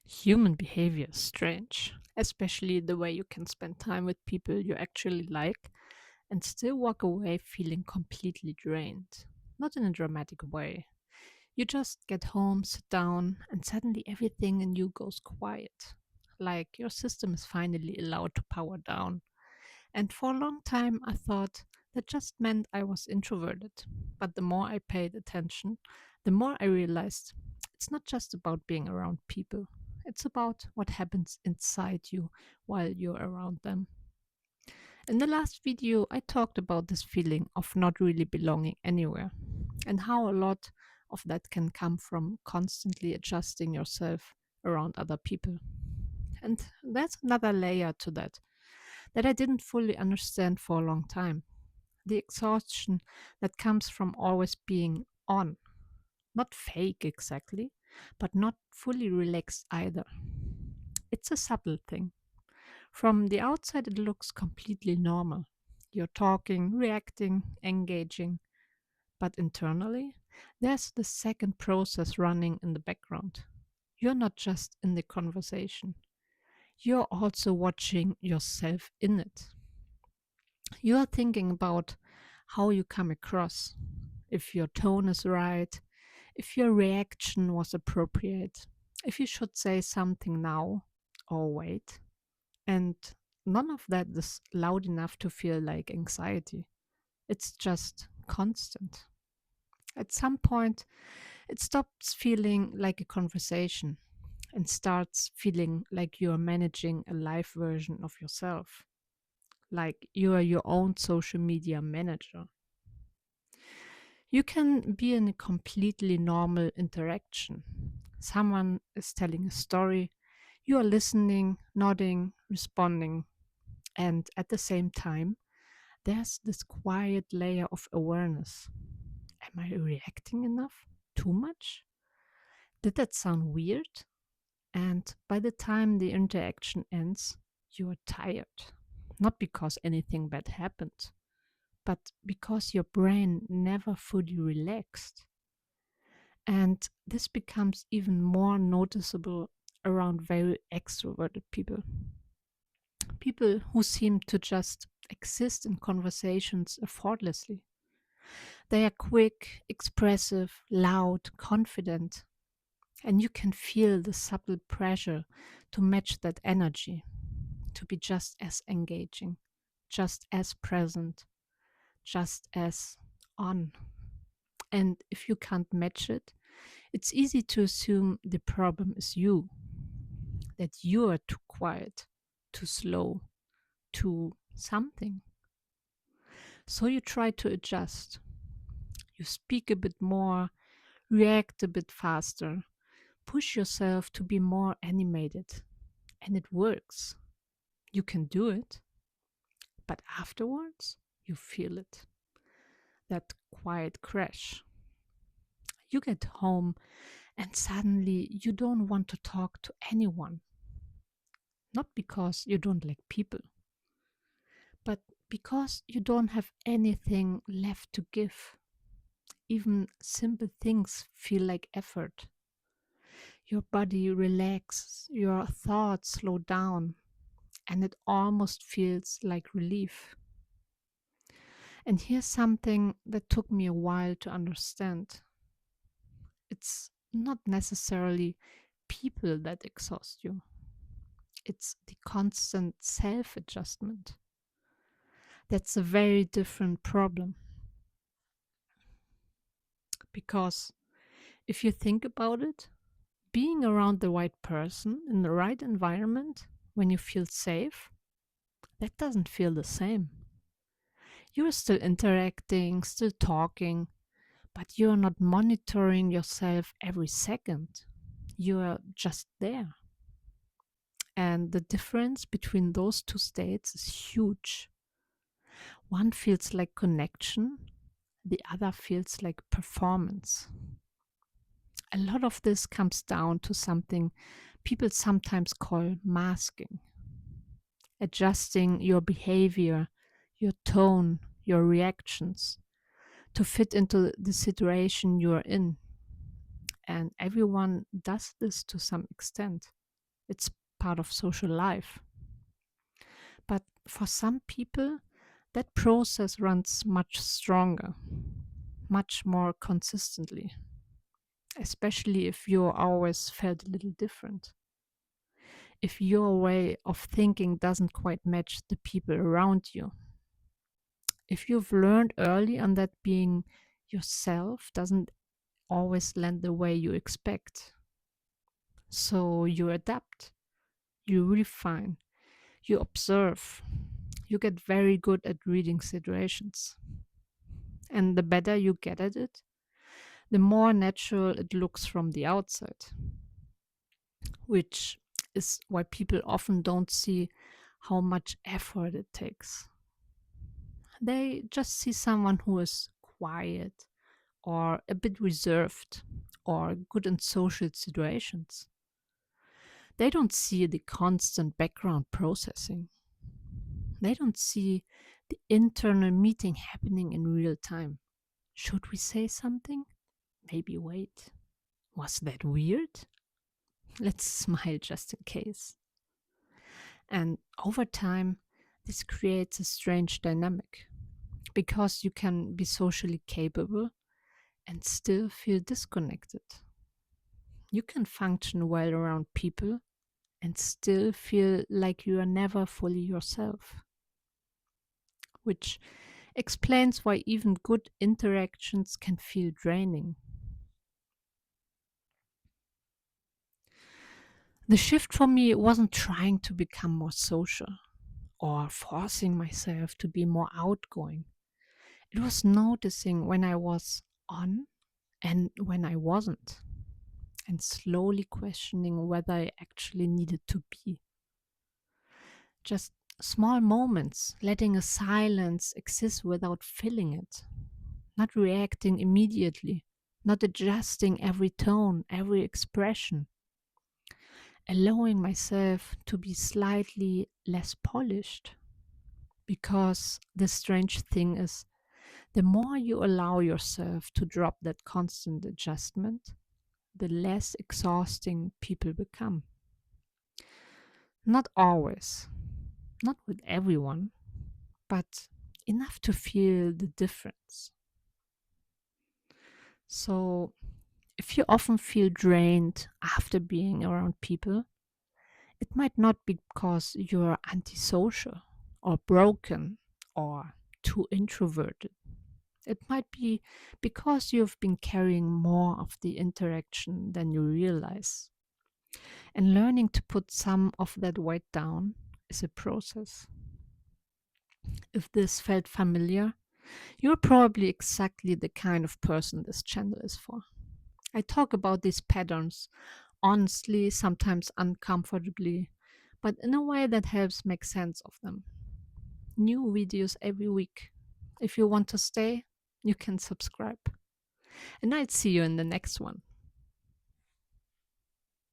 Human behavior is strange, especially the way you can spend time with people you actually like and still walk away feeling completely drained. Not in a dramatic way. You just get home, sit down, and suddenly everything in you goes quiet. Like your system is finally allowed to power down. And for a long time, I thought that just meant I was introverted. But the more I paid attention, the more I realized it's not just about being around people, it's about what happens inside you while you're around them. In the last video, I talked about this feeling of not really belonging anywhere and how a lot of that can come from constantly adjusting yourself around other people. And there's another layer to that I didn't fully understand for a long time. The exhaustion that comes from always being on, not fake exactly, but not fully relaxed either. It's a subtle thing. From the outside, it looks completely normal. You're talking, reacting, engaging, but internally, there's the second process running in the background. You're not just in the conversation, you're also watching yourself in it. You are thinking about how you come across, if your tone is right, if your reaction was appropriate, if you should say something now or wait. And none of that is loud enough to feel like anxiety. It's just constant. At some point, it stops feeling like a conversation and starts feeling like you are managing a live version of yourself, like you are your own social media manager. You can be in a completely normal interaction. Someone is telling a story, you are listening, nodding, responding, and at the same time, there's this quiet layer of awareness. Am I reacting enough? Too much? Did that sound weird? And by the time the interaction ends, you are tired. Not because anything bad happened, but because your brain never fully relaxed. And this becomes even more noticeable around very extroverted people. People who seem to just exist in conversations effortlessly. They are quick, expressive, loud, confident, and you can feel the subtle pressure to match that energy, to be just as engaging, just as present, just as on. And if you can't match it, it's easy to assume the problem is you, that you are too quiet, too slow, too something. So you try to adjust. You speak a bit more, react a bit faster, push yourself to be more animated. And it works. You can do it, but afterwards, you feel it. That quiet crash. You get home and suddenly you don't want to talk to anyone. Not because you don't like people, but because you don't have anything left to give. Even simple things feel like effort. Your body relaxes, your thoughts slow down, and it almost feels like relief. And here's something that took me a while to understand: it's not necessarily people that exhaust you, it's the constant self adjustment. That's a very different problem because if you think about it, being around the right person in the right environment when you feel safe, that doesn't feel the same. You're still interacting, still talking, but you're not monitoring yourself every second. You're just there. And the difference between those two states is huge. One feels like connection, the other feels like performance. A lot of this comes down to something people sometimes call masking, adjusting your behavior, your tone, your reactions to fit into the situation you're in. And everyone does this to some extent. It's part of social life. But for some people, that process runs much stronger, much more consistently, especially if you always felt a little different. If your way of thinking doesn't quite match the people around you. If you've learned early on that being yourself doesn't always land the way you expect. So you adapt, you refine, you observe, you get very good at reading situations. And the better you get at it, the more natural it looks from the outside, which is why people often don't see how much effort it takes. They just see someone who is quiet or a bit reserved or good in social situations. They don't see the constant background processing. They don't see the internal meeting happening in real time. Should we say something? Maybe wait. Was that weird? Let's smile just in case. And over time, this creates a strange dynamic because you can be socially capable and still feel disconnected. You can function well around people and still feel like you are never fully yourself, which explains why even good interactions can feel draining. The shift for me wasn't trying to become more social or forcing myself to be more outgoing. It was noticing when I was on and when I wasn't, and slowly questioning whether I actually needed to be. Just small moments, letting a silence exist without filling it, not reacting immediately, not adjusting every tone, every expression, allowing myself to be slightly less polished. Because the strange thing is, the more you allow yourself to drop that constant adjustment, the less exhausting people become. Not always, not with everyone, but enough to feel the difference. So, if you often feel drained after being around people, it might not be because you're antisocial or broken or too introverted. It might be because you've been carrying more of the interaction than you realize. And learning to put some of that weight down is a process. If this felt familiar, you're probably exactly the kind of person this channel is for. I talk about these patterns honestly, sometimes uncomfortably, but in a way that helps make sense of them. New videos every week. If you want to stay, you can subscribe. And I'll see you in the next one.